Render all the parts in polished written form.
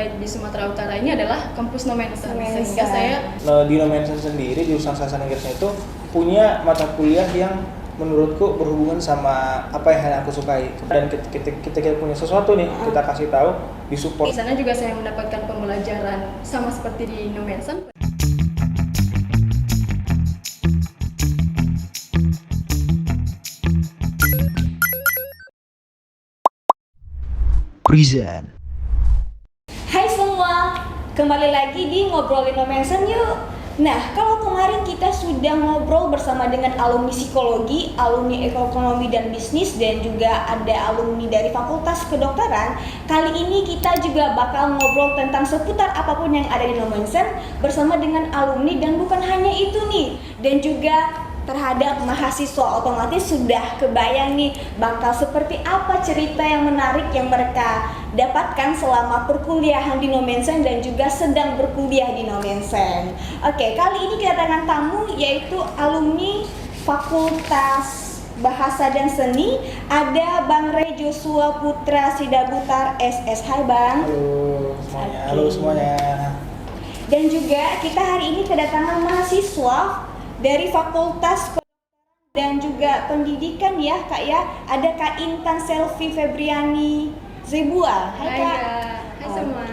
Di Sumatera Utara ini adalah kampus Nomensen. Sehingga saya di Nomensen sendiri di jurusan sastra Inggrisnya itu punya mata kuliah yang menurutku berhubungan sama apa yang aku sukai. Dan kita punya sesuatu nih, kita kasih tahu, disupport. di sana juga saya mendapatkan pembelajaran sama seperti di Nomensen. Present. Hai semua, kembali lagi di Ngobrolin Nomensen yuk. Nah, kalau kemarin kita sudah ngobrol bersama dengan alumni psikologi, alumni ekonomi dan bisnis, dan juga ada alumni dari fakultas kedokteran, kali ini kita juga bakal ngobrol tentang seputar apapun yang ada di Nomensen bersama dengan alumni, dan bukan hanya itu nih, dan juga terhadap mahasiswa. Otomatis sudah kebayang nih bakal seperti apa cerita yang menarik yang mereka dapatkan selama perkuliahan di Nomensen dan juga sedang berkuliah di Nomensen. Oke, kali ini kedatangan tamu yaitu alumni Fakultas Bahasa dan Seni. Ada Bang Ray Joshua Putra Sidabutar SS. Hai Bang. Halo semuanya. Halo semuanya. Dan juga kita hari ini kedatangan mahasiswa dari Fakultas Kedokteran dan juga Pendidikan ya Kak ya. Ada Kak Intan Selvi Febriani Zebua. Hai Kak. Hai semua.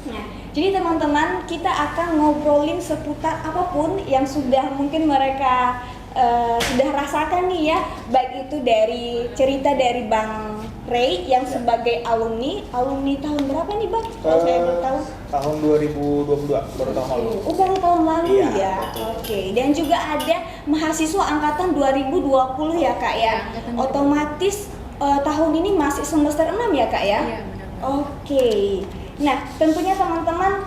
Nah, jadi teman-teman, kita akan ngobrolin seputar apapun yang sudah mungkin mereka sudah rasakan nih ya. Baik itu dari cerita dari Bang Ray yang sebagai alumni tahun berapa nih Bang? Kalau saya boleh tahu. Tahun 2022, baru tahun lalu. Oh, baru tahun lalu Iya, ya. betul. Oke. Dan juga ada mahasiswa angkatan 2020 ya Kak ya. Angkatan Otomatis tahun ini masih semester 6 ya Kak ya. Iya, benar. Oke. Nah, tentunya teman-teman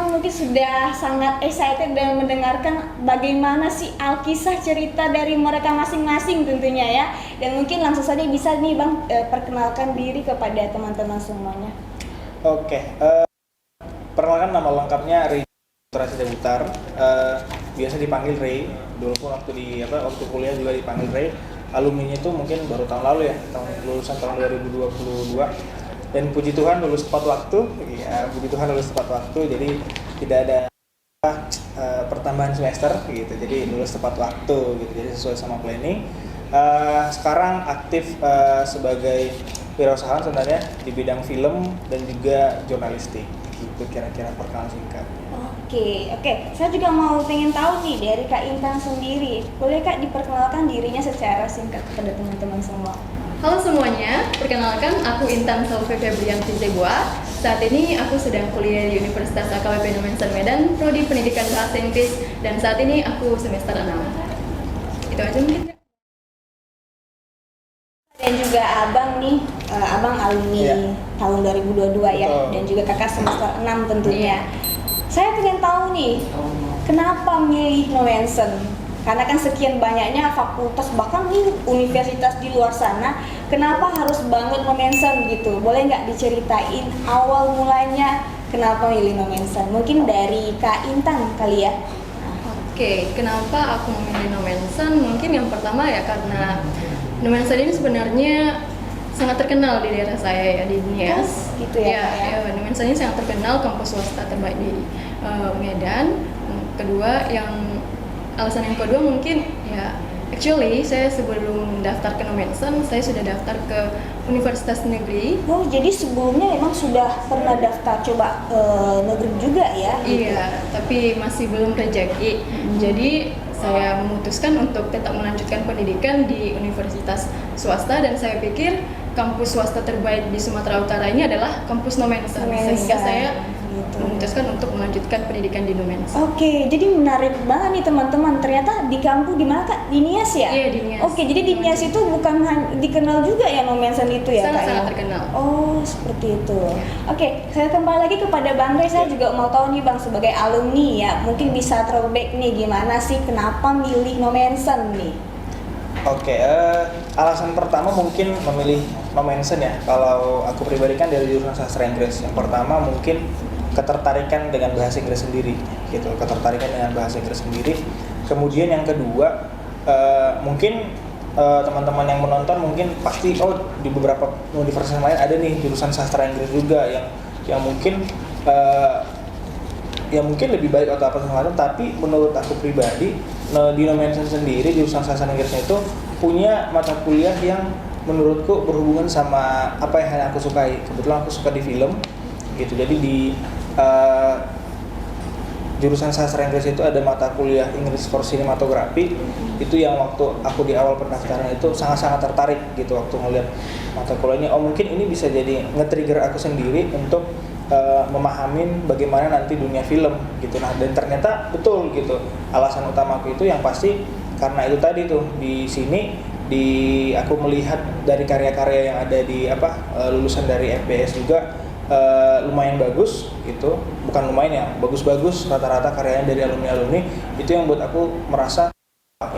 mungkin sudah sangat excited dan mendengarkan bagaimana sih alkisah cerita dari mereka masing-masing tentunya ya. Dan mungkin langsung saja bisa nih Bang perkenalkan diri kepada teman-teman semuanya. Oke, perkenalkan nama lengkapnya Ray Putra Sidabutar. Biasa dipanggil Ray. Dulu pun waktu kuliah juga dipanggil Ray. Alumninya itu mungkin baru tahun lalu ya, lulusan tahun 2022. Dan puji Tuhan lulus tepat waktu. Ya, puji Tuhan lulus tepat waktu. Jadi tidak ada pertambahan semester gitu. Jadi lulus tepat waktu gitu. Jadi sesuai sama planning. Sekarang aktif sebagai wirausahawan sebenarnya di bidang film dan juga jurnalistik. Gitu kira-kira perkenalan singkat. Oke. Saya juga mau pengen tahu nih dari Kak Intan sendiri. Boleh Kak diperkenalkan dirinya secara singkat kepada teman-teman semua? Halo semuanya, perkenalkan aku Intan Selvi Febrianti Zebua. Saat ini aku sedang kuliah di Universitas AKWP Nomensen Medan, Prodi Pendidikan Bahasa Inggris, dan saat ini aku semester 6. Itu aja mungkin. Dan juga abang nih, abang alumni tahun 2022 ya. Betul. Dan juga kakak semester 6 tentunya. Saya pengen tahu nih, kenapa milih Nomensen? Karena kan sekian banyaknya fakultas, bahkan nih universitas di luar sana, kenapa harus banget Nomensen gitu? Boleh nggak diceritain awal mulanya kenapa milih Nomensen? Mungkin dari Kak Intan kali ya. Oke, kenapa aku memilih Nomensen? Mungkin yang pertama ya karena Nomensen ini sebenarnya sangat terkenal di daerah saya ya, di Nias. Gitu ya, Kak, ya? Nomensen ini sangat terkenal, kampus swasta terbaik di Medan. Alasan yang kedua mungkin ya, actually saya sebelum daftar ke Nomensen, saya sudah daftar ke Universitas Negeri. Oh, jadi sebelumnya memang sudah pernah daftar coba negeri juga ya? Gitu. Iya, tapi masih belum rezeki. Jadi saya memutuskan untuk tetap melanjutkan pendidikan di universitas swasta, dan saya pikir kampus swasta terbaik di Sumatera Utara ini adalah kampus Nomensen. Sehingga saya memutuskan untuk melanjutkan pendidikan di Nomensen. Oke, jadi menarik banget nih teman-teman. Ternyata di kampus di mana Kak? Di Nias ya? Iya, di Nias. Oke, jadi di Nias itu bukan dikenal juga ya Nomensen itu ya Kak? Sangat-sangat ya? terkenal. Oh, seperti itu. Oke, saya kembali lagi kepada Bang Ray. Saya juga mau tahu nih Bang, sebagai alumni ya, mungkin bisa throwback nih gimana sih kenapa milih Nomensen nih? Oke, alasan pertama mungkin memilih Nomensen ya. Kalau aku pribadi kan dari jurusan sastra Inggris. Yang pertama mungkin ketertarikan dengan bahasa Inggris sendiri, gitu. Ketertarikan dengan bahasa Inggris sendiri. Kemudian yang kedua, mungkin teman-teman yang menonton mungkin pasti di beberapa universitas lain ada nih jurusan sastra Inggris juga yang mungkin ya mungkin lebih baik atau apa semacam, tapi menurut aku pribadi di Nomensen sendiri jurusan sastra Inggrisnya itu punya mata kuliah yang menurutku berhubungan sama apa yang aku sukai. Kebetulan aku suka di film gitu, jadi di jurusan sastra Inggris itu ada mata kuliah English for Cinematography. Itu yang waktu aku di awal pendaftaran itu sangat-sangat tertarik gitu waktu ngeliat mata kuliahnya. Mungkin ini bisa jadi nge-trigger aku sendiri untuk memahamin bagaimana nanti dunia film gitu. Nah, dan ternyata betul gitu. Alasan utamaku itu yang pasti karena itu tadi tuh, di sini aku melihat dari karya-karya yang ada di lulusan dari FBS juga lumayan bagus gitu. Bukan lumayan ya, bagus-bagus rata-rata karyanya dari alumni-alumni. Itu yang buat aku merasa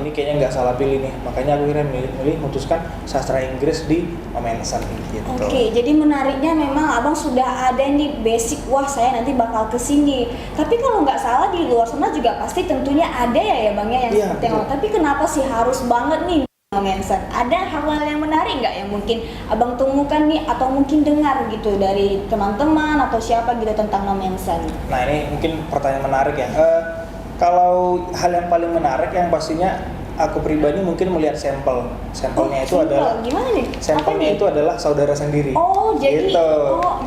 ini kayaknya nggak salah pilih nih, makanya aku kira milih memutuskan sastra Inggris di Nomensen gitu. Oke, jadi menariknya memang abang sudah ada nih basic, wah saya nanti bakal kesini. Tapi kalau nggak salah di luar sana juga pasti tentunya ada ya bang ya yang seperti yang. Tapi kenapa sih harus banget nih Nomensen? Ada hal-hal yang menarik nggak yang mungkin abang temukan nih atau mungkin dengar gitu dari teman-teman atau siapa gitu tentang Nomensen? Nah, ini mungkin pertanyaan menarik ya. Kalau hal yang paling menarik yang pastinya aku pribadi mungkin melihat sampelnya itu adalah gimana nih? Sampelnya itu adalah saudara sendiri. Oh, jadi gitu.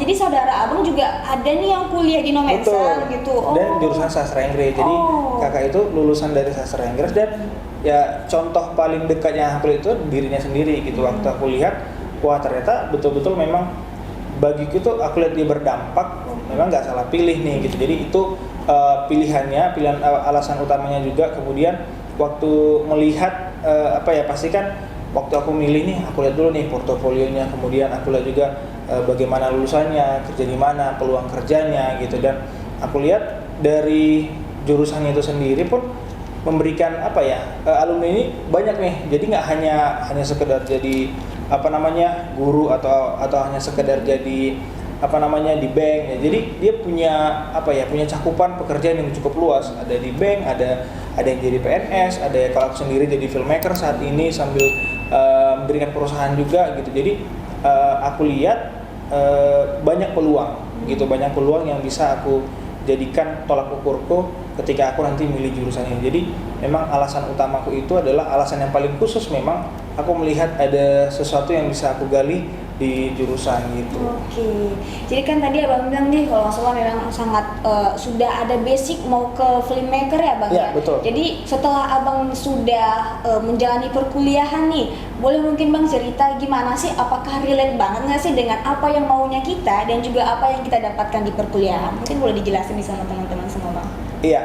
Jadi saudara abang juga ada nih yang kuliah di Nomensen gitu. Dan jurusan sastra Inggris. Jadi kakak itu lulusan dari sastra Inggris, dan ya contoh paling dekat yang aku lihat itu dirinya sendiri gitu. Waktu aku lihat, wah ternyata betul-betul memang bagiku tuh aku lihat dia berdampak, memang nggak salah pilih nih gitu. Jadi itu pilihan alasan utamanya juga. Kemudian waktu melihat pasti kan waktu aku milih nih, aku lihat dulu nih portofolionya, kemudian aku lihat juga bagaimana lulusannya, kerja di mana, peluang kerjanya gitu. Dan aku lihat dari jurusannya itu sendiri pun memberikan alumni ini banyak nih. Jadi nggak hanya sekedar jadi guru atau hanya sekedar jadi di bank ya. Jadi dia punya punya cakupan pekerjaan yang cukup luas. Ada di bank, ada yang jadi PNS, ada kalau aku sendiri jadi filmmaker saat ini sambil memberikan perusahaan juga gitu. Jadi aku lihat banyak peluang gitu, banyak peluang yang bisa aku jadikan tolak ukurku ketika aku nanti milih jurusan ini. Jadi memang alasan utamaku itu adalah alasan yang paling khusus, memang aku melihat ada sesuatu yang bisa aku gali di jurusan gitu. Oke, jadi kan tadi abang bilang nih kalau nggak salah memang sangat sudah ada basic mau ke filmmaker ya bang ya? Betul. Jadi setelah abang sudah menjalani perkuliahan nih, boleh mungkin bang cerita gimana sih, apakah relate banget nggak sih dengan apa yang maunya kita dan juga apa yang kita dapatkan di perkuliahan? Mungkin boleh dijelasin nih sama teman-teman semua bang. Iya,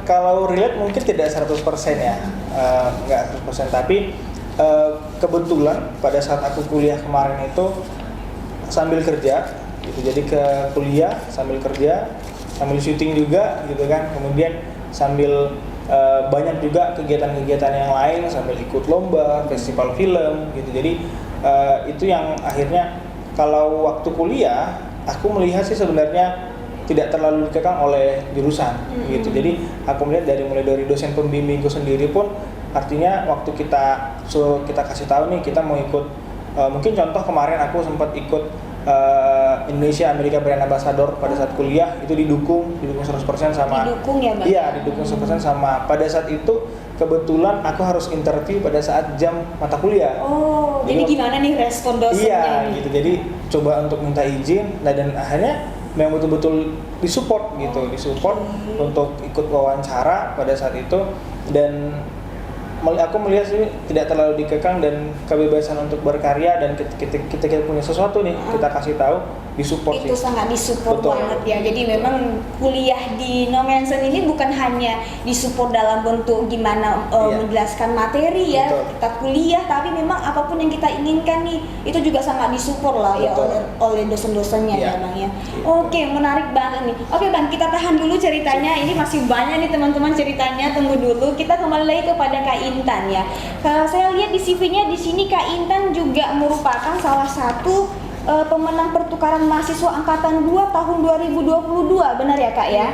kalau relate mungkin tidak 100% ya, nggak 100%, tapi kebetulan pada saat aku kuliah kemarin itu sambil kerja gitu. Jadi ke kuliah sambil kerja, sambil syuting juga gitu kan. Kemudian sambil banyak juga kegiatan-kegiatan yang lain, sambil ikut lomba, festival film gitu. Jadi itu yang akhirnya kalau waktu kuliah aku melihat sih sebenarnya tidak terlalu dikekang oleh jurusan gitu. Jadi aku melihat mulai dari dosen pembimbingku sendiri pun, artinya waktu kita kasih tahu nih kita mau ikut, mungkin contoh kemarin aku sempat ikut Indonesia Amerika Brand Ambassador pada saat kuliah, itu didukung 100% sama. Didukung ya bang? Iya, didukung 100% sama. Pada saat itu kebetulan aku harus interview pada saat jam mata kuliah. Oh, jadi gimana nih respon dosennya? Iya gitu, jadi coba untuk minta izin, dan akhirnya memang betul-betul disupport gitu, untuk ikut wawancara pada saat itu. Dan aku melihat sih tidak terlalu dikekang, dan kebebasan untuk berkarya, dan kita punya sesuatu nih kita kasih tahu, disupport itu sih. sangat disupport banget ya. Jadi memang kuliah di Nomensen ini bukan hanya disupport dalam bentuk gimana menjelaskan materi ya. Betul. Kita kuliah, tapi memang apapun yang kita inginkan nih itu juga sangat disupport lah ya oleh dosen-dosennya ya bang ya. Oke, menarik banget nih. Oke bang, kita tahan dulu ceritanya, ini masih banyak nih teman-teman ceritanya, tunggu dulu. Kita kembali lagi kepada Kak Intan ya. Kalau saya lihat di CV-nya di sini Kak Intan juga merupakan salah satu pemenang pertukaran mahasiswa angkatan 2 tahun 2022, benar ya Kak ya?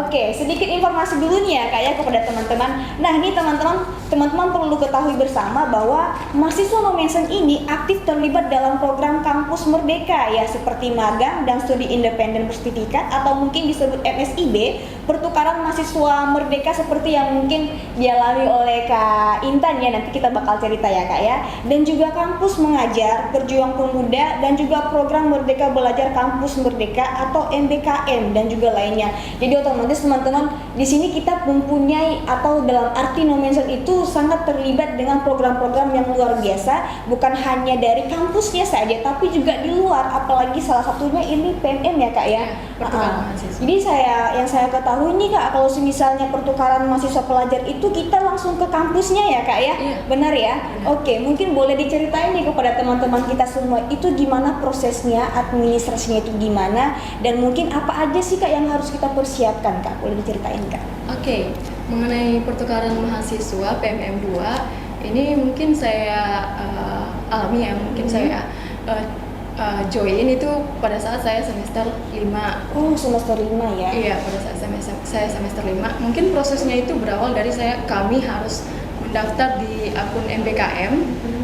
Oke, sedikit informasi dulu nih ya Kak ya kepada teman-teman. Nah ini teman-teman perlu ketahui bersama bahwa mahasiswa Nomensen ini aktif terlibat dalam program Kampus Merdeka ya, seperti magang dan studi independen bersertifikat atau mungkin disebut MSIB, pertukaran mahasiswa merdeka seperti yang mungkin dialami oleh Kak Intan ya, nanti kita bakal cerita ya Kak ya. Dan juga kampus mengajar, berjuang pemuda, dan juga program Merdeka Belajar Kampus Merdeka atau MBKM dan juga lainnya. Jadi otomatis teman-teman di sini kita mempunyai atau dalam arti Nomensen itu sangat terlibat dengan program-program yang luar biasa, bukan hanya dari kampusnya saja tapi juga di luar, apalagi salah satunya ini PMM ya Kak ya. Pertukaran mahasiswa. Jadi yang saya ketahui nih Kak, kalau misalnya pertukaran mahasiswa pelajar itu kita langsung ke kampusnya ya Kak ya. Iya. Benar ya? Benar. Oke, mungkin boleh diceritain nih kepada teman-teman kita semua itu gimana prosesnya, administrasinya itu gimana, dan mungkin apa aja sih Kak yang harus kita persiapkan Kak? Boleh diceritain Kak? Oke, mengenai pertukaran mahasiswa PMM 2 ini mungkin saya alami ya, mungkin saya join itu pada saat saya semester 5. Oh, semester 5 ya? Iya, pada saat saya semester 5. Mungkin prosesnya itu berawal dari kami harus mendaftar di akun MBKM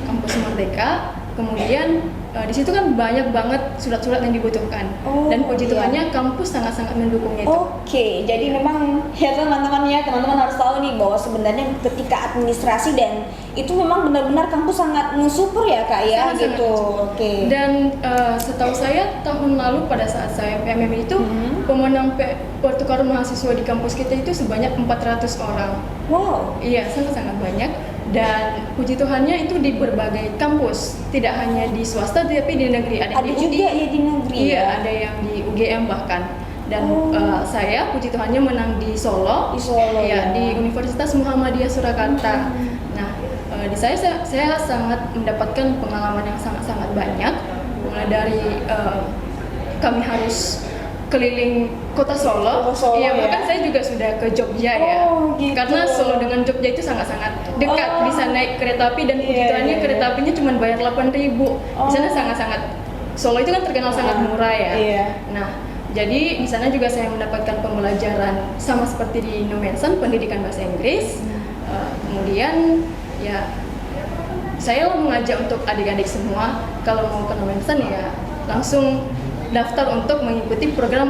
Kampus Merdeka. Kemudian di situ kan banyak banget surat-surat yang dibutuhkan. Oh, dan puji iya. Tuhannya kampus sangat-sangat mendukungnya itu. Oke, jadi memang ya teman-teman harus tahu nih bahwa sebenarnya ketika administrasi dan itu memang benar-benar kampus sangat mensupport ya Kak ya, Sangat-sangat gitu. mensupport. Oke. Dan setahu saya tahun lalu pada saat saya PMM itu pemenang pertukaran mahasiswa di kampus kita itu sebanyak 400 orang. Wow. Iya, sangat-sangat banyak. Dan puji Tuhannya itu di berbagai kampus, tidak hanya di swasta tapi di negeri. Ada Ada di juga UI, ya di negeri. iya, Ya? ada yang di UGM bahkan. Dan Oh. saya puji Tuhannya menang di Solo. Di Solo, ya. Iya, di Universitas Muhammadiyah Surakarta. Nah, di saya sangat mendapatkan pengalaman yang sangat-sangat banyak. Mulai dari kami harus keliling kota Solo. Kota Solo, Iya, bahkan ya. saya juga sudah ke Jogja ya. Oh, gitu. Karena Solo dengan Jogja itu sangat-sangat dekat. Oh. Bisa naik kereta api dan puji Iya, Tuhannya iya, kereta iya. apinya cuma bayar 8.000. Di sana Oh. sangat-sangat Solo itu kan terkenal sangat murah ya. Iya. Nah, jadi di sana juga saya mendapatkan pembelajaran sama seperti di Nomensen, pendidikan bahasa Inggris. Kemudian ya saya mengajak untuk adik-adik semua kalau mau ke Nomensen ya langsung daftar untuk mengikuti program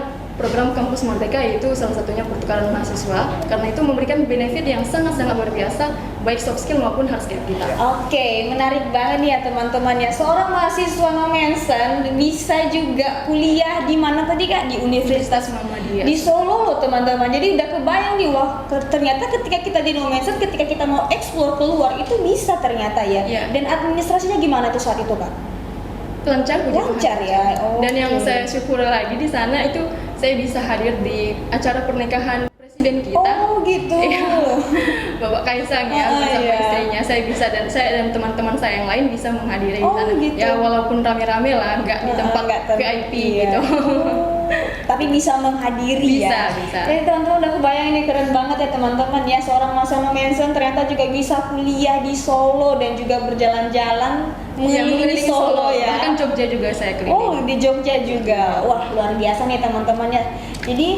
Kampus Merdeka, yaitu salah satunya pertukaran mahasiswa, karena itu memberikan benefit yang sangat-sangat luar biasa baik soft skill maupun hard skill kita. Oke, menarik banget nih ya teman-teman ya. Seorang mahasiswa Nomensen bisa juga kuliah di mana tadi Kak? Di Universitas Muhammadiyah. di Solo loh teman-teman. Jadi udah kebayang nih, wah ternyata ketika kita di Nomensen, ketika kita mau explore keluar itu bisa ternyata ya. Iya. Dan administrasinya gimana tuh saat itu Kak? Lancar, puji Tuhan. Lancar ya. Dan yang Oke. saya syukur lagi di sana itu saya bisa hadir di acara pernikahan presiden kita. Oh gitu. Iya. Bapak Kaisang ya bersama iya. istrinya. Saya dan teman-teman saya yang lain bisa menghadiri di Oh, sana. gitu. Ya walaupun rame-rame lah, nggak di tempat Nggak VIP iya. gitu. Oh, tapi bisa menghadiri ya. Bisa. Jadi teman-teman udah kebayang ini keren banget ya teman-teman ya, seorang mahasiswa Nomensen ternyata juga bisa kuliah di Solo dan juga berjalan-jalan Iya, mengelilingi mengelilingi Solo ya. Bahkan Jogja juga saya keliling. Oh, di Jogja juga. Wah, luar biasa nih teman-teman ya. Jadi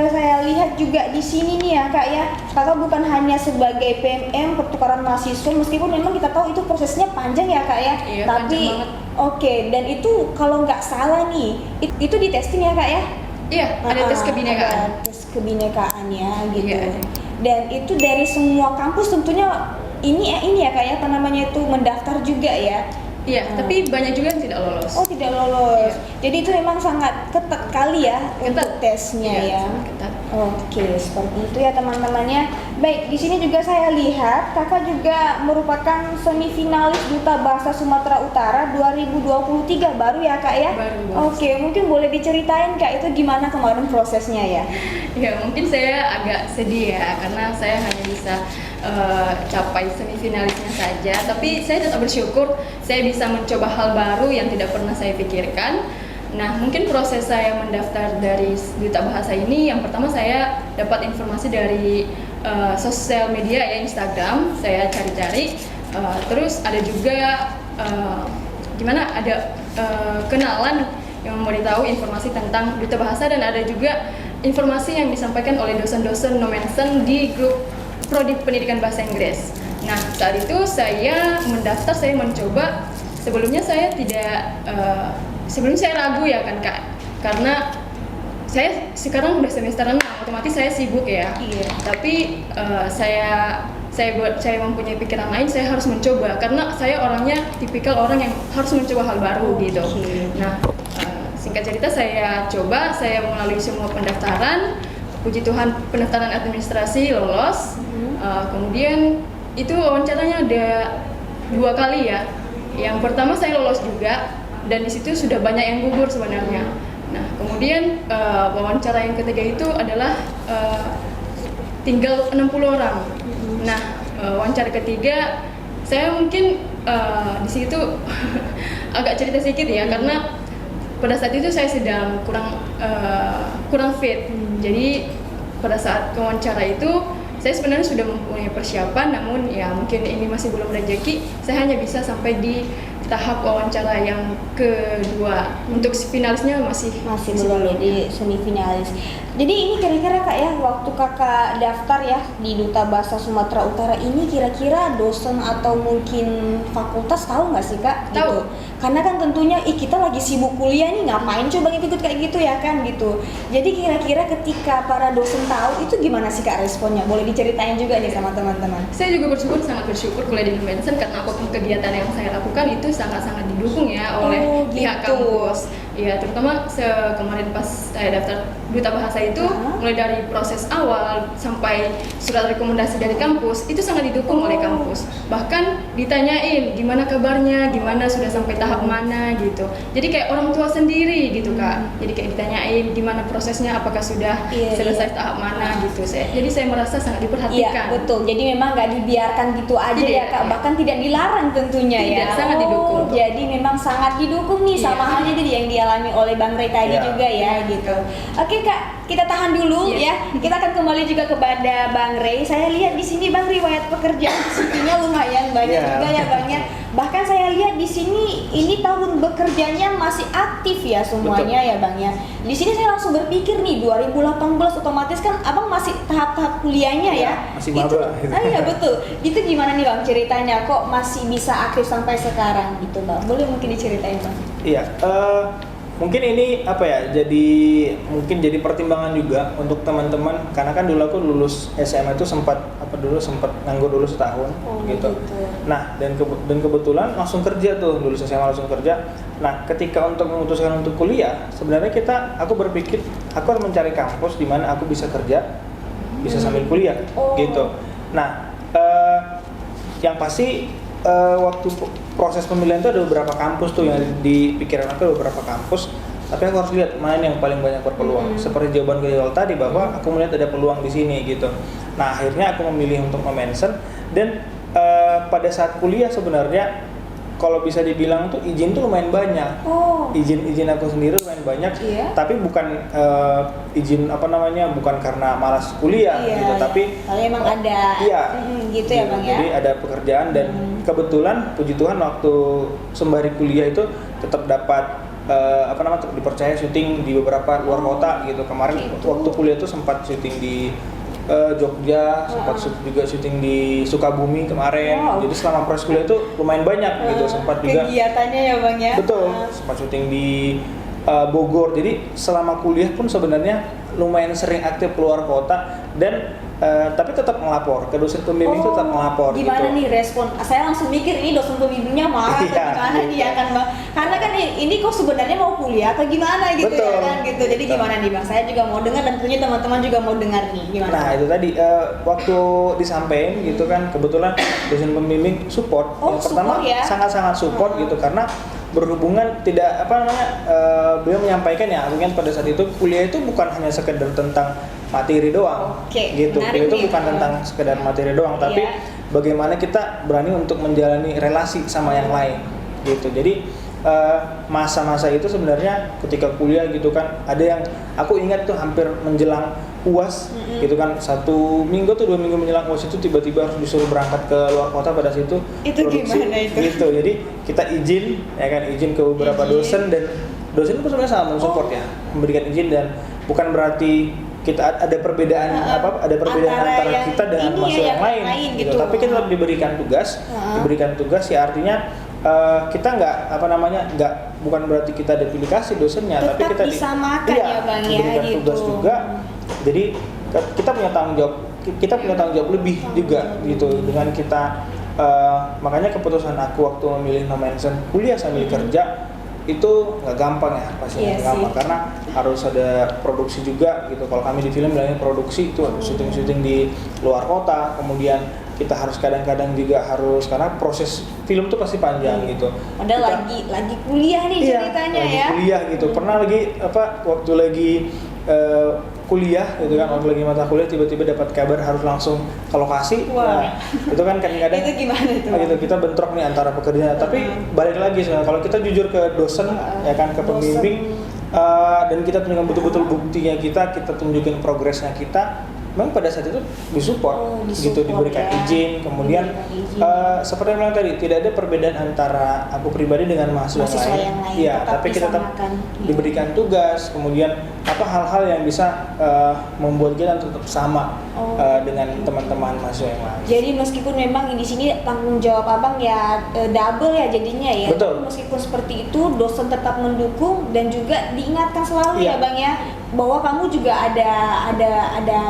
saya lihat juga di sini nih ya Kak ya, Kakak bukan hanya sebagai PMM pertukaran mahasiswa, meskipun memang kita tahu itu prosesnya panjang ya Kak ya. Iya, Tapi panjang banget. oke, dan itu kalau nggak salah nih, itu di testing ya Kak ya? Iya, ada tes kebinekaan. Ada tes kebinekaan ya gitu. Iya, ada. Dan itu dari semua kampus tentunya ini ya Kak ya, apa namanya itu mendaftar juga ya. Iya, tapi banyak juga yang tidak lolos. Oh, tidak lolos. Iya. Jadi itu memang sangat ketat kali ya untuk tesnya Iya, ya. sangat ketat. Oke, seperti itu ya teman-temannya. Baik, di sini juga saya lihat Kakak juga merupakan semifinalis Duta Bahasa Sumatera Utara 2023 baru ya Kak ya? Baru. Oke, mungkin boleh diceritain Kak itu gimana kemarin prosesnya ya? Ya mungkin saya agak sedih ya karena saya hanya bisa capai semifinalisnya saja, tapi saya tetap bersyukur saya bisa mencoba hal baru yang tidak pernah saya pikirkan. Nah, mungkin proses saya mendaftar dari Duta Bahasa ini, yang pertama saya dapat informasi dari sosial media ya, Instagram, saya cari-cari, terus ada juga ada kenalan yang memberitahu informasi tentang duta bahasa, dan ada juga informasi yang disampaikan oleh dosen-dosen Nomensen di grup Prodi Pendidikan Bahasa Inggris. Nah, saat itu saya mendaftar, saya mencoba. Sebelumnya saya sebelumnya saya ragu ya kan Kak, karena saya sekarang udah semester 6, otomatis saya sibuk ya. Iya. Tapi saya mempunyai pikiran lain, saya harus mencoba karena saya orangnya tipikal orang yang harus mencoba hal baru gitu. Nah, singkat cerita saya coba, saya melalui semua pendaftaran. Puji Tuhan pendaftaran administrasi lolos. Kemudian itu wawancaranya ada 2 kali ya. Yang pertama saya lolos juga, dan di situ sudah banyak yang gugur sebenarnya. Nah, kemudian wawancara yang ketiga itu adalah tinggal 60 orang. Nah, wawancara ketiga saya mungkin di situ agak cerita sedikit ya, karena pada saat itu saya sedang kurang fit. Jadi pada saat wawancara itu saya sebenarnya sudah mempunyai persiapan, namun ya mungkin ini masih belum rezeki. Saya hanya bisa sampai di tahap wawancara yang kedua. Untuk finalisnya masih belum ya, di semifinalis. Jadi ini kira-kira Kak ya, waktu Kakak daftar ya di Duta Bahasa Sumatera Utara ini, kira-kira dosen atau mungkin fakultas tahu nggak sih Kak? Tahu. Gitu. Karena kan tentunya kita lagi sibuk kuliah nih, ngapain coba ikut kayak gitu ya kan gitu. Jadi kira-kira ketika para dosen tahu itu gimana sih Kak responnya? Boleh diceritain juga nih sama teman-teman. Saya juga sangat bersyukur kuliah di Nomensen, karena apapun kegiatan yang saya lakukan itu sangat-sangat didukung ya oleh pihak kampus. Ya, terutama kemarin pas saya daftar Duta Bahasa itu, mulai dari proses awal sampai surat rekomendasi dari kampus itu sangat didukung oleh kampus. Bahkan ditanyain gimana kabarnya, gimana sudah sampai tahap mana gitu. Jadi kayak orang tua sendiri gitu Kak. Jadi kayak ditanyain gimana prosesnya, apakah sudah selesai tahap mana gitu. Jadi saya merasa sangat diperhatikan. Iya, betul. Jadi memang nggak dibiarkan gitu aja ya Kak, bahkan tidak dilarang tentunya ya. Sangat didukung. Jadi memang sangat didukung nih, sama halnya jadi yang dialami oleh Bang Ray tadi juga ya gitu. Oke Kak, kita tahan dulu ya. Kita akan kembali juga kepada Bang Ray. Saya lihat di sini Bang, riwayat pekerjaan CV-nya lumayan banyak juga ya Bang ya. Bahkan saya lihat di sini ini tahun bekerjanya masih aktif ya semuanya. Betul. Ya Bang ya. Di sini saya langsung berpikir nih 2018 otomatis kan Abang masih tahap kuliahnya ya. Masih maba. Iya betul. Itu gimana nih Bang ceritanya, kok masih bisa aktif sampai sekarang gitu Bang? Boleh mungkin diceritain Bang? Iya. Mungkin ini apa ya, mungkin jadi pertimbangan juga untuk teman-teman, karena kan dulu aku lulus SMA itu sempat nganggur dulu setahun gitu. Nah, dan kebetulan langsung kerja tuh, lulus SMA langsung kerja. Nah, ketika untuk memutuskan untuk kuliah, sebenarnya aku berpikir aku harus mencari kampus di mana aku bisa kerja, bisa sambil kuliah gitu. Nah, yang pasti waktu proses pemilihan itu ada beberapa kampus tuh yang di pikiran aku, ada beberapa kampus, tapi aku harus lihat mana yang paling banyak berpeluang. Seperti jawaban gue awal tadi, bahwa aku melihat ada peluang di sini gitu. Nah, akhirnya aku memilih untuk Nomensen, dan pada saat kuliah sebenarnya kalau bisa dibilang tuh izin tuh lumayan banyak. Izin aku sendiri lumayan banyak. Tapi bukan izin bukan karena malas kuliah gitu, tapi kalau emang ada gitu ya Bang ya. Jadi ada pekerjaan, dan kebetulan puji Tuhan waktu sembari kuliah itu tetap dapat dipercaya syuting di beberapa luar kota gitu. Kemarin waktu kuliah itu sempat syuting di Jogja, sempat juga syuting di Sukabumi kemarin. Jadi selama proses kuliah itu lumayan banyak gitu, sempat juga kegiatannya ya Bang ya. Betul, sempat syuting di Bogor. Jadi selama kuliah pun sebenarnya lumayan sering aktif keluar kota, dan tapi tetap melapor ke dosen pembimbing, tetap melapor. Gimana gitu. nih respon? Saya langsung mikir ini dosen pembimbingnya marah atau gimana nih ya kan Bang? Karena kan ini kok sebenarnya mau kuliah atau gimana gitu. Betul. Ya kan gitu. Jadi gimana nih Bang? Saya juga mau dengar, dan tentunya teman-teman juga mau dengar nih. Gimana? Nah itu tadi waktu disampaikan gitu kan, kebetulan dosen pembimbing support. Yang pertama sangat-sangat support gitu, karena berhubungan beliau menyampaikan ya, mungkin pada saat itu kuliah itu bukan hanya sekedar tentang materi doang, gitu. Kuliah itu bukan tentang sekedar materi doang, tapi bagaimana kita berani untuk menjalani relasi sama yang lain, gitu. Jadi masa-masa itu sebenarnya ketika kuliah gitu kan, ada yang aku ingat tuh hampir menjelang UAS gitu kan, 1 minggu atau 2 minggu menjelang UAS itu tiba-tiba harus disuruh berangkat ke luar kota pada situ Itu gimana itu? gitu. Jadi kita izin ya kan, izin ke beberapa dosen, dan dosen itu sebenarnya sama mensupport ya, memberikan izin, dan bukan berarti kita ada perbedaan ada perbedaan antara kita dengan mahasiswa yang lain gitu. Tapi kita tetap diberikan tugas ya, artinya kita nggak bukan berarti kita depilasi dosennya, Tetap tapi kita disamakan ya Bang ya, diberikan gitu. tugas juga. Jadi kita punya tanggung jawab lebih juga gitu dengan kita. Makanya keputusan aku waktu memilih no mention kuliah sambil kerja itu nggak gampang ya, pasti Iya nggak gampang sih. karena harus ada produksi juga gitu. Kalau kami di film bilangnya produksi itu syuting di luar kota, kemudian kita harus kadang-kadang juga harus, karena proses film tuh pasti panjang gitu. Padahal Kita- lagi kuliah nih ceritanya lagi ya. kuliah gitu. Pernah lagi waktu lagi kuliah gitu kan, waktu lagi mata kuliah tiba-tiba dapat kabar harus langsung ke lokasi. Wah. Nah, itu kan kadang-kadang Itu gimana itu? gitu, kita bentrok nih antara pekerjaan. Tapi balik lagi sebenarnya kalau kita jujur ke dosen ya kan, ke pembimbing, dan kita tunjukkan betul-betul buktinya, kita tunjukin progresnya kita, memang pada saat itu disupport, gitu, diberikan ya. izin. Kemudian Diberikan izin. seperti yang bilang tadi, tidak ada perbedaan antara aku pribadi dengan mahasiswa Mahasiswa yang yang lain. lain, Iya, tetap tapi kita tetap disamakan. diberikan tugas, kemudian hal-hal yang bisa membuat kita tetap sama dengan teman-teman mahasiswa yang lain. Jadi meskipun memang di sini tanggung jawab abang ya double ya jadinya ya. Betul. Tapi meskipun seperti itu, dosen tetap mendukung dan juga diingatkan selalu Iya. ya bang ya, bahwa kamu juga ada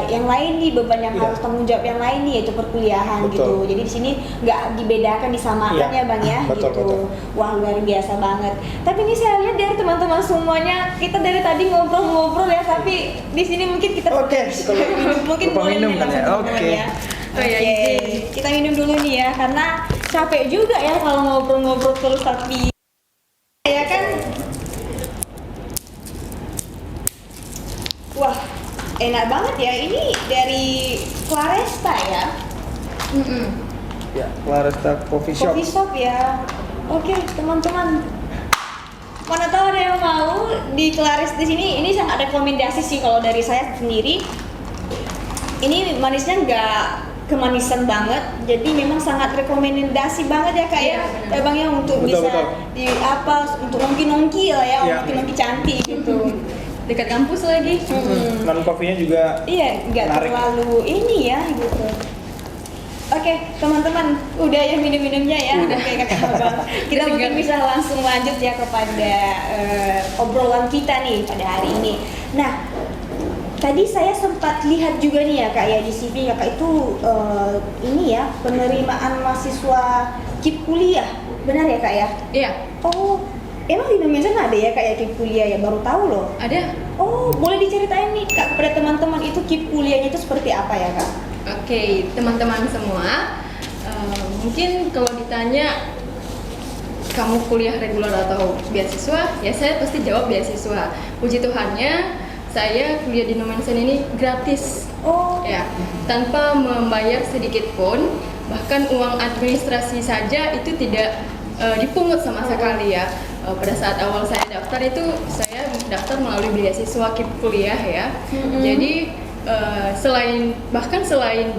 yang lain nih, beban yang Iya. harus tanggung jawab yang lain nih, yaitu perkuliahan Betul. gitu. Jadi di sini nggak dibedakan, disamakan Iya. ya bang ya. Betul, gitu. betul. Wah luar biasa banget. Tapi ini saya lihat dari teman-teman semuanya, kita dari tadi ngobrol-ngobrol ya, tapi di sini mungkin kita Oke, mungkin lupa boleh minum nih kan ya? langsung Oke. teman-teman ya. Oh ya, Oke, izin. kita minum dulu nih ya, karena capek juga ya kalau ngobrol-ngobrol terus tapi ya kan. Wah, enak banget ya. Ini dari Claresta ya, Ya, Claresta Coffee Shop. coffee shop ya. Oke, teman-teman. Mana tahu ada yang mau di Claresta di sini. Ini sangat rekomendasi sih kalau dari saya sendiri. Ini manisnya nggak kemanisan banget, jadi memang sangat rekomendasi banget ya kak ya. Iya, benar. Ya bang ya, untuk Betul, bisa betul. di apa, untuk nongki-nongki lah ya, Iya. nongki-nongki cantik gitu. Dekat kampus lagi. Non kopinya juga Iya, nggak menarik. terlalu ini ya gitu. Oke, teman-teman, udah ya minum-minumnya ya. Oke, kakak abang. Kita mungkin bisa langsung lanjut ya kepada obrolan kita nih pada hari ini. Nah, tadi saya sempat lihat juga nih ya kak ya, di CV kakak itu ini ya, penerimaan mahasiswa KIP kuliah, benar ya kak ya? Iya, Oh, emang di Indonesia ada ya kak ya KIP kuliah ya, baru tahu loh. ada. Oh, boleh diceritain nih kak kepada teman-teman itu KIP kuliahnya itu seperti apa ya kak? Oke, teman-teman semua, mungkin kalau ditanya kamu kuliah reguler atau beasiswa, ya saya pasti jawab beasiswa. Puji Tuhannya, saya kuliah di Nomensen ini gratis, Oh, ya, tanpa membayar sedikit pun. Bahkan uang administrasi saja itu tidak dipungut sama sekali ya. Pada saat awal saya daftar itu, saya daftar melalui beasiswa KIP kuliah ya. Jadi selain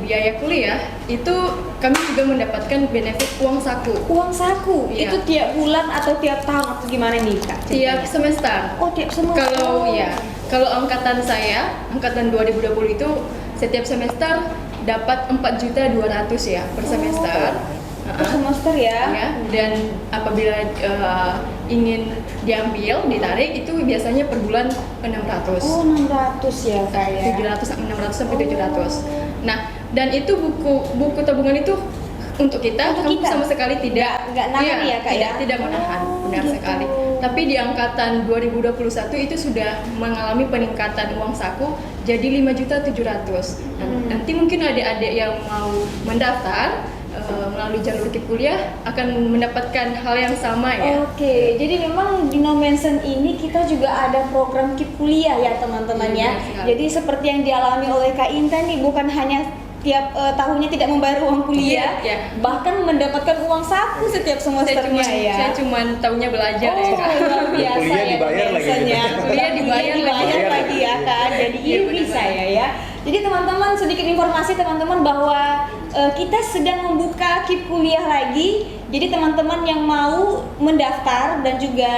biaya kuliah itu kami juga mendapatkan benefit uang saku uang saku Iya. itu tiap bulan atau tiap tahun atau gimana nih kak? tiap ceritanya? semester. Oh, tiap semester. Kalau angkatan saya, angkatan 2020 itu setiap semester dapat 4.200.000 ya per semester. Per semester ya? Ya, dan apabila ingin diambil, ditarik itu biasanya per bulan 600. Oh, 600 ya kak ya? 700 sampai 600 sampai 700. Nah, dan itu buku tabungan itu untuk kita, Untuk kamu kita? sama sekali tidak Nggak nahan ya, Kak, ya? tidak menahan, Oh, benar gitu. sekali. Tapi di angkatan 2021 itu sudah mengalami peningkatan uang saku jadi 5.700.000. Nanti mungkin adik-adik yang mau mendaftar melalui jalur KIP kuliah akan mendapatkan hal yang sama ya. Oke, jadi memang di No Mention ini kita juga ada program KIP kuliah ya teman-teman ya. Iya, sekali. Jadi seperti yang dialami oleh Kak Intan nih, bukan hanya tiap tahunnya tidak membayar uang kuliah, Iya. bahkan mendapatkan uang saku setiap semesternya ya. Saya cuma taunya belajar Oh, ya. Kak. luar biasa Kuliah ya dibayar No lagi Mention gitu. ya. Kuliah dibayar lagi ya kak. Dibayar. jadi Iya, IRBI benar-benar. saya ya. Jadi teman-teman, sedikit informasi teman-teman bahwa kita sedang membuka KIP kuliah lagi. Jadi teman-teman yang mau mendaftar dan juga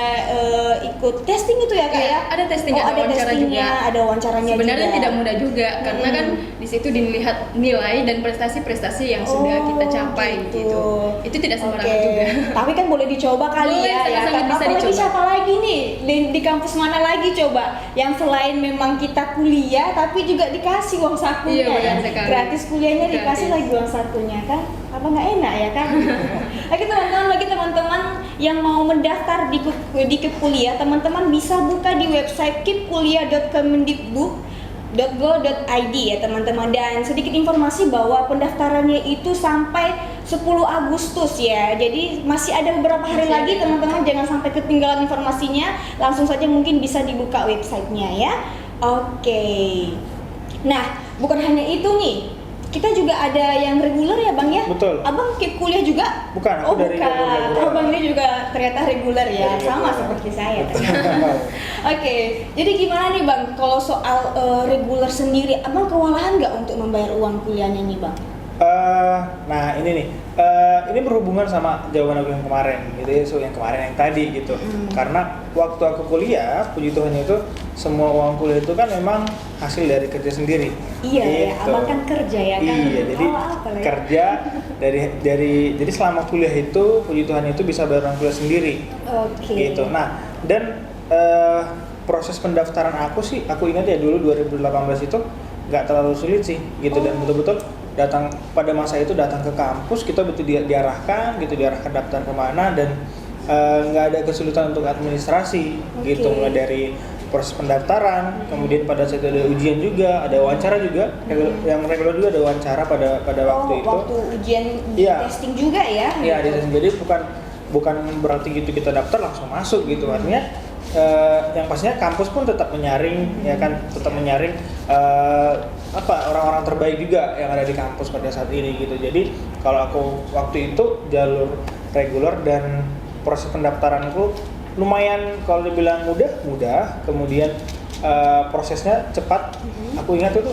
ikut testing itu ya Kak Iya, ya? ada testing, oh, ada ada wawancara testingnya, juga. ada wawancaranya Sebenarnya juga. tidak mudah juga karena kan di situ dilihat nilai dan prestasi-prestasi yang sudah kita capai gitu. Itu tidak sembarangan Oke. juga. Tapi kan boleh dicoba kali Boleh, ya. sangat-sangat kan? bisa Apalagi dicoba. siapa lagi nih di kampus mana lagi coba yang selain memang kita kuliah tapi juga dikasih uang sakunya Iya, benar ya. sekali. Gratis kuliahnya dikasih Gratis. lagi uang sakunya kan? Apa nggak enak ya kan? Lagi teman-teman yang mau mendaftar di KIP kuliah, teman-teman bisa buka di website kipkuliah.kemendikbud.go.id ya teman-teman. Dan sedikit informasi bahwa pendaftarannya itu sampai 10 Agustus ya. Jadi masih ada beberapa hari Masih lagi ada. teman-teman, jangan sampai ketinggalan informasinya. Langsung saja mungkin bisa dibuka websitenya ya. Oke. Nah, bukan hanya itu nih. Kita juga ada yang reguler ya Bang ya? Betul. Abang KIP kuliah juga? Bukan, aku Oh dari bukan. jalur reguler. Abang ini juga ternyata reguler ya, Dari sama reguler. seperti saya ternyata. Oke, jadi gimana nih Bang, kalau soal reguler sendiri, Abang kewalahan nggak untuk membayar uang kuliahnya nih Bang? Nah ini nih, ini berhubungan sama jawaban aku yang kemarin, gitu ya, so yang kemarin yang tadi gitu. Karena waktu aku kuliah, puji Tuhan itu semua uang kuliah itu kan memang hasil dari kerja sendiri. Iya ya, Gitu. Abang kan kerja ya kan? Iya, jadi apa lah ya? kerja jadi selama kuliah itu puji Tuhan itu bisa bayar uang kuliah sendiri. Oke. Gitu. Nah, dan proses pendaftaran aku sih, aku ingat ya dulu 2018 itu nggak terlalu sulit sih, gitu. Dan betul-betul datang pada masa itu datang ke kampus, kita betul diarahkan daftar kemana, dan nggak ada kesulitan untuk administrasi, gitu. Mulai dari proses pendaftaran, kemudian pada saat itu ada ujian juga, ada wawancara juga, yang reguler juga ada wawancara pada waktu itu. Waktu ujian Iya. testing juga ya? Iya, jadi bukan berarti gitu kita daftar langsung masuk gitu. Artinya yang pastinya kampus pun tetap menyaring, ya kan, tetap menyaring orang-orang terbaik juga yang ada di kampus pada saat ini gitu. Jadi kalau aku waktu itu jalur reguler dan proses pendaftaranku lumayan, kalau dibilang mudah, kemudian prosesnya cepat. Aku ingat itu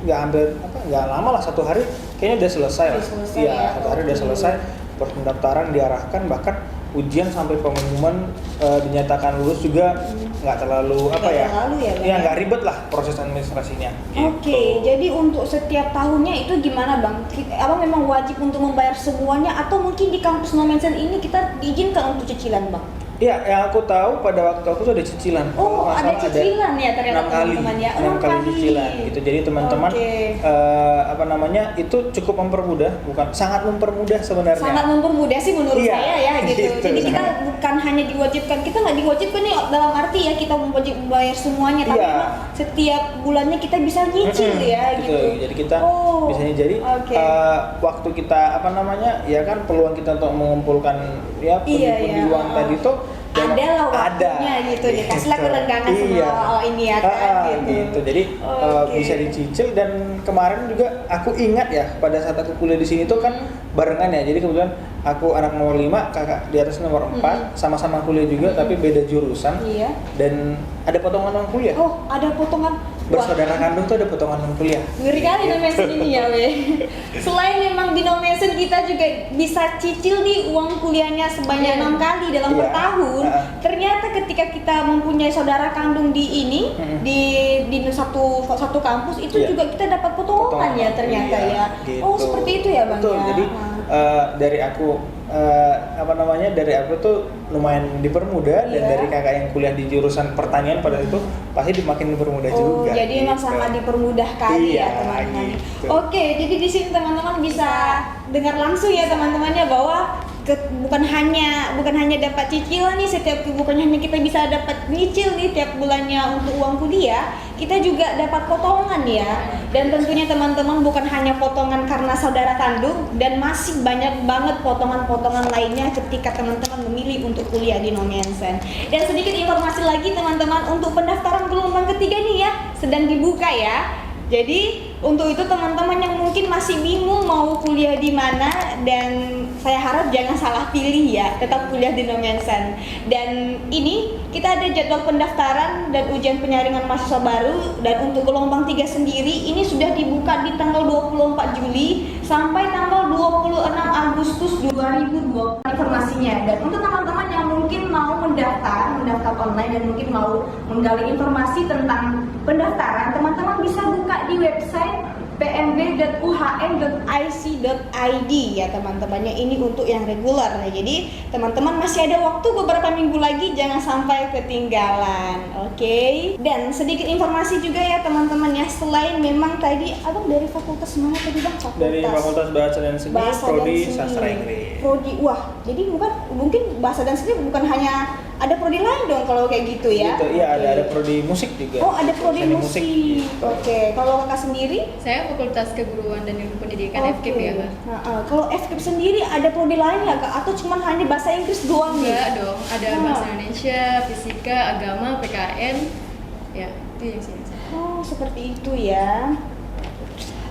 nggak lama lah, 1 hari kayaknya udah selesai lah. Udah selesai Iya, ya. 1 hari udah selesai. Proses pendaftaran diarahkan, bahkan ujian sampai pengumuman dinyatakan lulus juga nggak terlalu Nggak nggak ribet lah proses administrasinya. Oke, Gitu. jadi untuk setiap tahunnya itu gimana Bang? Abang memang wajib untuk membayar semuanya atau mungkin di kampus No Mention ini kita diizinkan untuk cicilan Bang? Iya, yang aku tahu pada waktu aku tuh ada cicilan. Oh, Kalau nggak ada salah cicilan ya ternyata 6 kali, teman-teman ya. 6 kali cicilan gitu. Jadi teman-teman Oke. itu cukup mempermudah, bukan sangat mempermudah sebenarnya. Sangat mempermudah sih menurut Iya, saya ya gitu. gitu, Jadi kita sangat. bukan hanya diwajibkan, kita nggak diwajibkan nih dalam arti ya kita wajib membayar semuanya, tapi Iya. memang setiap bulannya kita bisa nyicil ya gitu. Jadi kita Oh, biasanya jadi oke. waktu kita ya kan peluang kita untuk mengumpulkan ya pundi-pundi Iya. uang tadi tuh Adalah waktunya gitu, dikasihlah kerenggangan semua ini ya kan gitu. Jadi Oke. bisa dicicil. Dan kemarin juga aku ingat ya pada saat aku kuliah di sini tuh kan barengan ya. Jadi kebetulan aku anak nomor 5, kakak di atas nomor 4, sama-sama kuliah juga tapi beda jurusan. Iya. Dan ada potongan uang kuliah. Oh, ada potongan. Bersaudara kandung tuh ada potongan uang kuliah. Ngeri kali No Mention ini ya weh. Selain memang di No Mention kita juga bisa cicil di uang kuliahnya sebanyak 6 kali dalam Iya. per tahun. Ternyata ketika kita mempunyai saudara kandung di ini di satu kampus itu Iya. juga kita dapat potongan ya ternyata iya, ya. gitu. Oh, seperti itu ya Bang Betul. ya. Jadi dari aku dari aku tuh lumayan dipermudah. Dan Iya. dari kakak yang kuliah di jurusan pertanian pada itu pasti makin dipermudah juga. Jadi memang gitu. sangat dipermudah kali Iya, ya teman-teman. gitu. Oke, jadi di sini teman-teman bisa dengar langsung ya teman-temannya bahwa bukan hanya dapat cicilan nih bukan hanya kita bisa dapat nyicil nih tiap bulannya untuk uang kuliah, kita juga dapat potongan ya. Dan tentunya teman-teman bukan hanya potongan karena saudara kandung, dan masih banyak banget potongan-potongan lainnya ketika teman-teman memilih untuk kuliah di No Mention. Dan sedikit informasi lagi teman-teman, untuk pendaftaran gelombang ketiga nih ya sedang dibuka ya. Jadi Untuk itu teman-teman yang mungkin masih bingung mau kuliah di mana, dan saya harap jangan salah pilih ya, tetap kuliah di Nomensen. Dan ini kita ada jadwal pendaftaran dan ujian penyaringan mahasiswa baru, dan untuk gelombang 3 sendiri ini sudah dibuka di tanggal 24 Juli sampai tanggal 26 Agustus 2020 informasinya. Dan untuk teman-teman yang mungkin mau mendaftar online dan mungkin mau menggali informasi tentang pendaftaran, teman-teman bisa buka di website pmb.uhn.ic.id ya teman-temannya. Ini untuk yang reguler. Nah, jadi teman-teman masih ada waktu beberapa minggu lagi, jangan sampai ketinggalan. Oke. Dan sedikit informasi juga ya teman-teman ya, selain memang tadi abang dari fakultas mana tadi bang? Dari Fakultas Bahasa dan Seni, Prodi Seni. Sastra Inggris. Prodi, wah, jadi mungkin bahasa dan seni bukan hanya ada prodi lain dong kalau kayak gitu ya? Gitu, iya, Oke. ada prodi musik juga. Oh, ada prodi Seni musik. gitu. Oke, kalau kakak sendiri? Saya Fakultas Keguruan dan Ilmu Pendidikan Oke. FKIP ya Kak. Kalau FKIP sendiri ada prodi lain nggak kak? Atau cuma hanya bahasa Inggris doang nih? Enggak dong, ada Ah. bahasa Indonesia, fisika, agama, PKN. Ya, itu yang sih. Oh, seperti itu ya.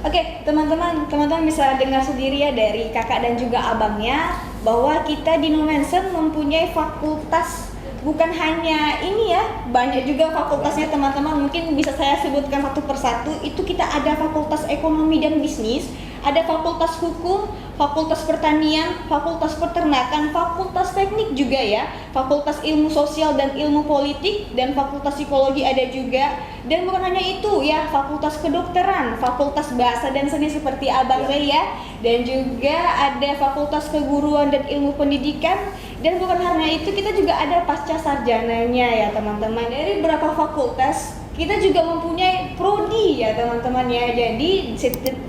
Oke, teman-teman bisa dengar sendiri ya dari kakak dan juga abangnya bahwa kita di Nomensen mempunyai fakultas, bukan hanya ini ya, banyak juga fakultasnya teman-teman. Mungkin bisa saya sebutkan satu persatu. Itu kita ada fakultas ekonomi dan bisnis, ada fakultas hukum, fakultas pertanian, fakultas peternakan, fakultas teknik juga ya, fakultas ilmu sosial dan ilmu politik, dan fakultas psikologi ada juga. Dan bukan hanya itu ya, fakultas kedokteran, fakultas bahasa dan seni seperti abang Ray ya, dan juga ada fakultas keguruan dan ilmu pendidikan. Dan bukan hanya itu, kita juga ada pasca sarjananya ya teman-teman. Dari beberapa fakultas kita juga mempunyai prodi ya teman-teman ya. Jadi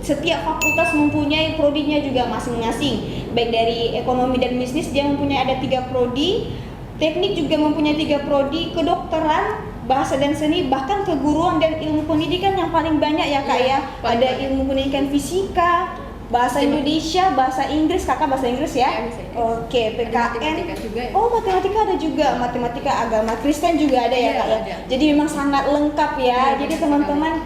setiap fakultas mempunyai prodinya juga masing-masing. Baik dari ekonomi dan bisnis dia mempunyai ada 3 prodi, teknik juga mempunyai 3 prodi, kedokteran, bahasa dan seni, bahkan keguruan dan ilmu pendidikan yang paling banyak ya kak ya. paling Ada banyak. ilmu pendidikan fisika, bahasa Indonesia, bahasa Inggris, kakak bahasa Inggris ya? Ya, bahasa Inggris. Oke, Ada PKN. matematika juga ya? Oh, matematika ada juga, matematika agama Kristen juga ada ya Iya, kak ya? ada. Jadi memang sangat lengkap ya. Iya, Jadi benar teman-teman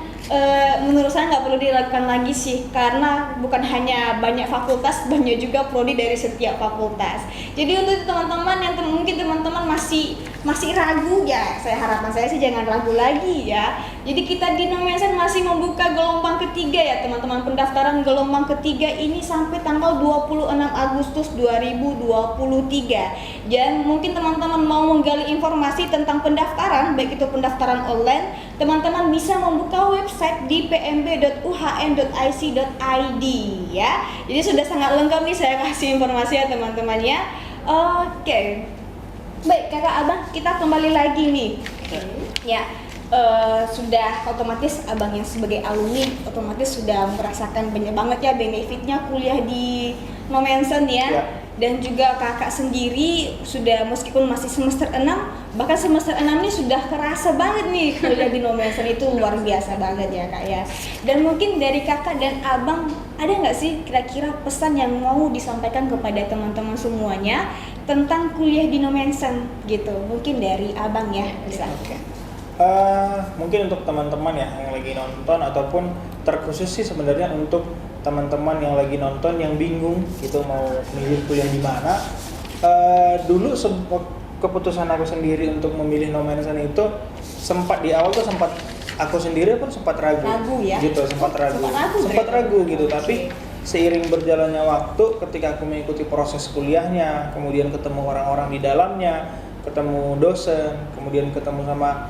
menurut saya nggak perlu diragukan lagi sih, karena bukan hanya banyak fakultas, banyak juga prodi dari setiap fakultas. Jadi untuk teman-teman yang mungkin teman-teman masih ragu ya, harapan saya sih jangan ragu lagi ya. Jadi kita di Nomensen masih membuka gelombang ketiga ya teman-teman. Pendaftaran gelombang ketiga ini sampai tanggal 26 Agustus 2023. Dan mungkin teman-teman mau menggali informasi tentang pendaftaran, baik itu pendaftaran online, teman-teman bisa membuka website di pmb.uhn.ic.id ya. Jadi sudah sangat lengkap nih saya kasih informasi ya teman-teman ya. Oke. Baik, kakak abang, kita kembali lagi nih. Ya, sudah otomatis abang yang sebagai alumni otomatis sudah merasakan banyak banget ya benefitnya kuliah di Nomensen ya. Ya. Dan juga kakak sendiri sudah, meskipun masih semester 6, bahkan semester 6 ini sudah kerasa banget nih kuliah di Nomensen. Itu luar biasa banget ya kak ya. Dan mungkin dari kakak dan abang ada nggak sih kira-kira pesan yang mau disampaikan kepada teman-teman semuanya tentang kuliah di Nomensen gitu? Mungkin dari abang ya bisa. Oke. Mungkin untuk teman-teman ya yang lagi nonton, ataupun terkhusus sih sebenarnya untuk teman-teman yang lagi nonton yang bingung gitu mau milih kuliah di mana. Dulu keputusan aku sendiri untuk memilih Nomensen itu sempat di awal tuh aku sendiri pun sempat ragu Ya? gitu, sempat ragu gitu. Tapi seiring berjalannya waktu, ketika aku mengikuti proses kuliahnya, kemudian ketemu orang-orang di dalamnya, ketemu dosen, kemudian ketemu sama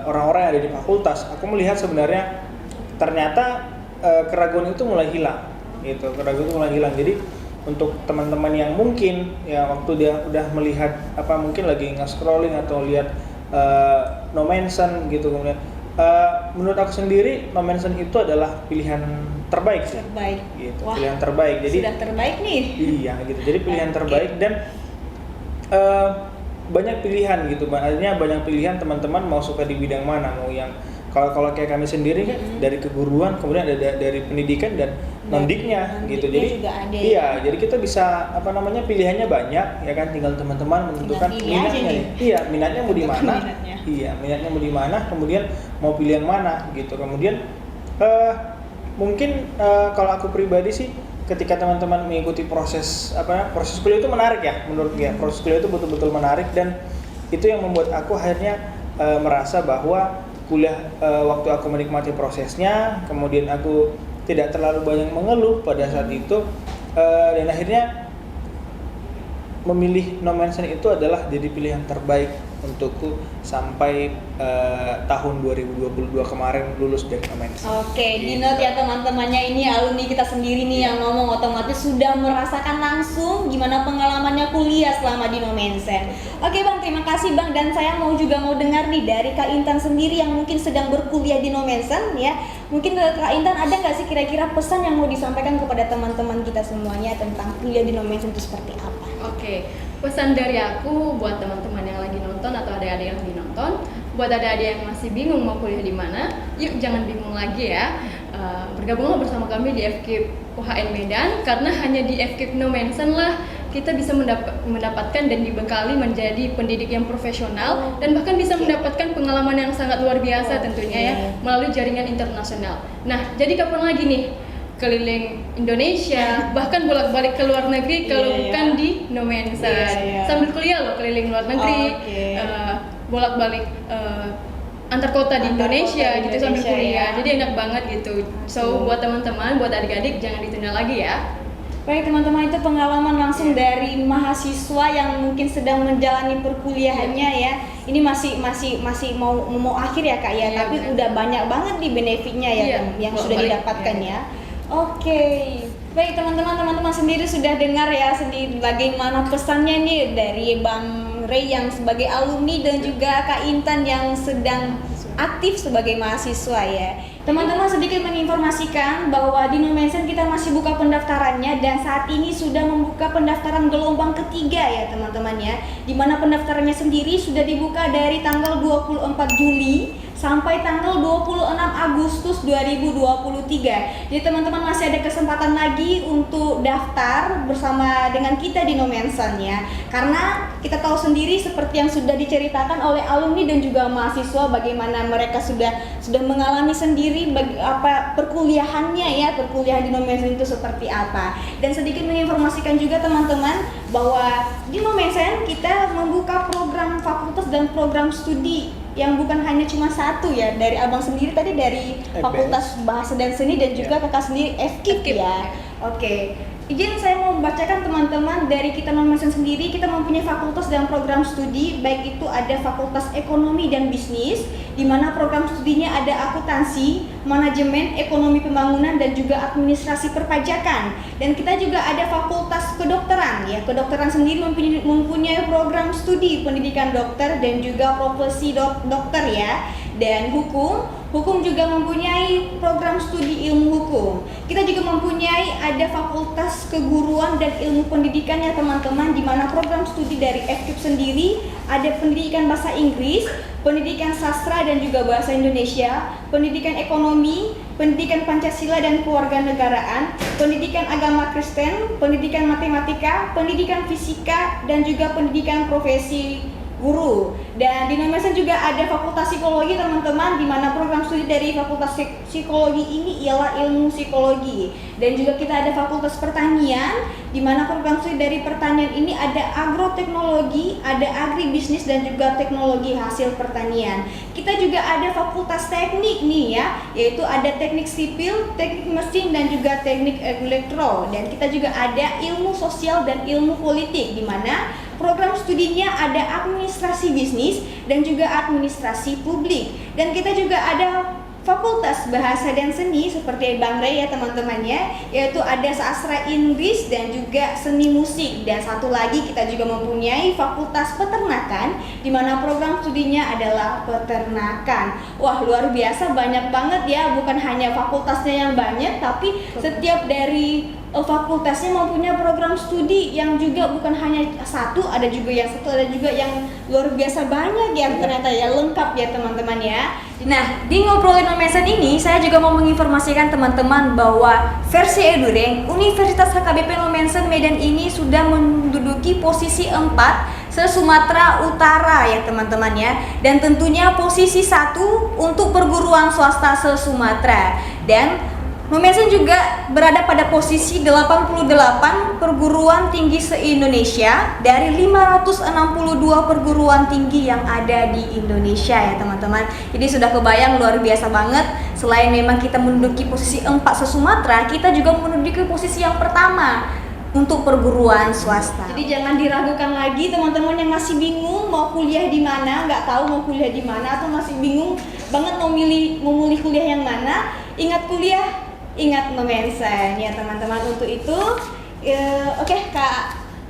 orang-orang yang ada di fakultas, aku melihat sebenarnya ternyata keraguan itu mulai hilang gitu. Jadi untuk teman-teman yang mungkin ya waktu dia udah melihat mungkin lagi nge-scrolling atau lihat Nomensen gitu, kemudian menurut aku sendiri Nomensen itu adalah pilihan terbaik sih. Gitu. Wah, pilihan terbaik. Jadi sudah terbaik nih. Iya gitu. Jadi pilihan terbaik, dan banyak pilihan gitu. Artinya banyak pilihan teman-teman mau suka di bidang mana, mau yang kalau kayak kami sendiri kan dari keguruan, kemudian ada dari pendidikan dan nondiknya gitu. Jadi juga ada, iya, jadi kita bisa pilihannya banyak ya kan, tinggal teman-teman menentukan pilih aja minatnya. nih. Iya, minatnya mau di mana? Minatnya. Iya, minatnya mau di mana, kemudian mau pilih yang mana gitu. Kemudian mungkin kalau aku pribadi sih, ketika teman-teman mengikuti proses kuliah itu menarik ya menurut dia. Proses kuliah itu betul-betul menarik, dan itu yang membuat aku akhirnya merasa bahwa kuliah, waktu aku menikmati prosesnya, kemudian aku tidak terlalu banyak mengeluh pada saat itu, dan akhirnya memilih Nomensen itu adalah jadi pilihan terbaik untukku sampai tahun 2022 kemarin lulus dari Nomensen. Oke, di note ya teman-temannya, ini alumni kita sendiri nih yang ngomong, otomatis sudah merasakan langsung gimana pengalamannya kuliah selama di Nomensen. Oke Bang, terima kasih Bang, dan saya juga mau dengar nih dari Kak Intan sendiri yang mungkin sedang berkuliah di Nomensen ya. Mungkin Kak Intan ada nggak sih kira-kira pesan yang mau disampaikan kepada teman-teman kita semuanya tentang kuliah di Nomensen itu seperti apa? Oke, pesan dari aku buat teman-teman yang lagi nonton atau adik-adik yang lagi nonton, buat adik-adik yang masih bingung mau kuliah di mana, yuk jangan bingung lagi ya. Bergabunglah bersama kami di FKIP UHN Medan, karena hanya di FKIP Nomensen lah kita bisa mendapatkan dan dibekali menjadi pendidik yang profesional, dan bahkan bisa mendapatkan pengalaman yang sangat luar biasa tentunya ya, melalui jaringan internasional. Nah, jadi kapan lagi nih keliling Indonesia, bahkan bolak-balik ke luar negeri kalau bukan di Nomensen. Sambil kuliah loh, keliling luar negeri, bolak-balik antar kota di Indonesia gitu sambil kuliah. Jadi enak banget gitu. So buat teman-teman, buat adik-adik jangan ditunda lagi ya. Baik teman-teman, itu pengalaman langsung dari mahasiswa yang mungkin sedang menjalani perkuliahannya ya. Ini masih mau akhir ya Kak ya, tapi udah banyak banget nih benefitnya ya yang sudah didapatkan ya. Oke. Baik teman-teman sendiri sudah dengar ya bagaimana pesannya nih dari Bang Ray yang sebagai alumni dan juga Kak Intan yang sedang aktif sebagai mahasiswa ya. Teman-teman, sedikit menginformasikan bahwa di Nomensen kita masih buka pendaftarannya, dan saat ini sudah membuka pendaftaran gelombang ketiga ya teman-teman ya. Di mana pendaftarannya sendiri sudah dibuka dari tanggal 24 Juli sampai tanggal 26 Agustus 2023. Jadi teman-teman masih ada kesempatan lagi untuk daftar bersama dengan kita di Nomensen ya. Karena kita tahu sendiri seperti yang sudah diceritakan oleh alumni dan juga mahasiswa, bagaimana mereka sudah mengalami sendiri perkuliahannya ya, perkuliahan di Nomensen itu seperti apa. Dan sedikit menginformasikan juga teman-teman bahwa di Nomensen kita membuka program fakultas dan program studi yang bukan hanya cuma satu ya, dari abang sendiri tadi dari Fakultas Bahasa dan Seni dan juga kakak sendiri FKIP ya. Oke. Izin saya mau bacakan teman-teman, dari kita Nomensen sendiri kita mempunyai fakultas dan program studi, baik itu ada Fakultas Ekonomi dan Bisnis, di mana program studinya ada akuntansi, manajemen, ekonomi pembangunan, dan juga administrasi perpajakan. Dan kita juga ada Fakultas Kedokteran ya. Kedokteran sendiri mempunyai program studi pendidikan dokter dan juga profesi dokter ya. Dan hukum juga mempunyai program studi ilmu hukum. Kita juga mempunyai ada Fakultas Keguruan dan Ilmu Pendidikan ya teman-teman, di mana program studi dari FKIP sendiri ada pendidikan bahasa Inggris, pendidikan sastra dan juga bahasa Indonesia, pendidikan ekonomi, pendidikan Pancasila dan kewarganegaraan, pendidikan agama Kristen, pendidikan matematika, pendidikan fisika, dan juga pendidikan profesi guru. Dan di Nomensen juga ada Fakultas Psikologi teman-teman, di mana program studi dari Fakultas Psikologi ini ialah ilmu psikologi. Dan juga kita ada Fakultas Pertanian, di mana program studi dari pertanian ini ada agroteknologi, ada agribisnis, dan juga teknologi hasil pertanian. Kita juga ada Fakultas Teknik nih ya, yaitu ada teknik sipil, teknik mesin, dan juga teknik elektro. Dan kita juga ada ilmu sosial dan ilmu politik, di mana program studinya ada administrasi bisnis dan juga administrasi publik. Dan kita juga ada Fakultas Bahasa dan Seni seperti Bang Ray ya teman-temannya, yaitu ada sastra Inggris dan juga seni musik. Dan satu lagi kita juga mempunyai Fakultas Peternakan, di mana program studinya adalah peternakan. Wah, luar biasa, banyak banget ya, bukan hanya fakultasnya yang banyak, tapi setiap dari fakultasnya mempunyai program studi yang juga bukan hanya satu, ada juga yang luar biasa banyak ya, ternyata ya, lengkap ya teman-teman ya. Nah, di Ngobrolin Nomensen ini saya juga mau menginformasikan teman-teman bahwa versi EduRank Universitas HKBP Nomensen Medan ini sudah menduduki posisi 4 se-Sumatera Utara ya teman-teman ya, dan tentunya posisi 1 untuk perguruan swasta se-Sumatera. Dan Nomensen juga berada pada posisi 88 perguruan tinggi se-Indonesia dari 562 perguruan tinggi yang ada di Indonesia ya teman-teman. Jadi sudah kebayang luar biasa banget. Selain memang kita menduduki posisi 4 se-Sumatera, kita juga menduduki posisi yang pertama untuk perguruan swasta. Jadi jangan diragukan lagi teman-teman yang masih bingung mau kuliah di mana, nggak tahu mau kuliah di mana, atau masih bingung banget mau milih kuliah yang mana. Ingat kuliah, ingat Nomensen ya teman-teman. Untuk itu oke,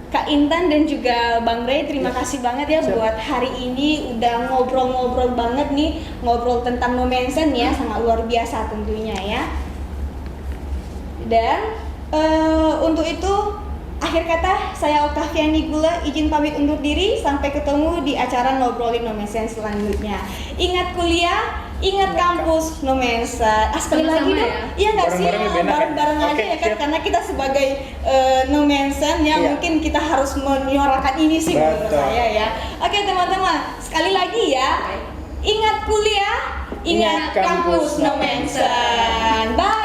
Kak Intan dan juga Bang Ray, terima kasih banget ya buat hari ini udah ngobrol-ngobrol banget nih, ngobrol tentang Nomensen ya, sangat luar biasa tentunya ya. Dan untuk itu akhir kata saya Octaviani Gula izin pamit undur diri, sampai ketemu di acara Ngobrolin Nomensen selanjutnya. Ingat kuliah, ingat kampus Nomensen. Sekali lagi dong, iya nggak sih, bareng-bareng aja ya kan, karena kita sebagai Nomensen ya, mungkin kita harus menyuarakan ini sih menurut saya ya. Oke teman-teman, sekali lagi ya, ingat kuliah, ingat kampus Nomensen. Bye.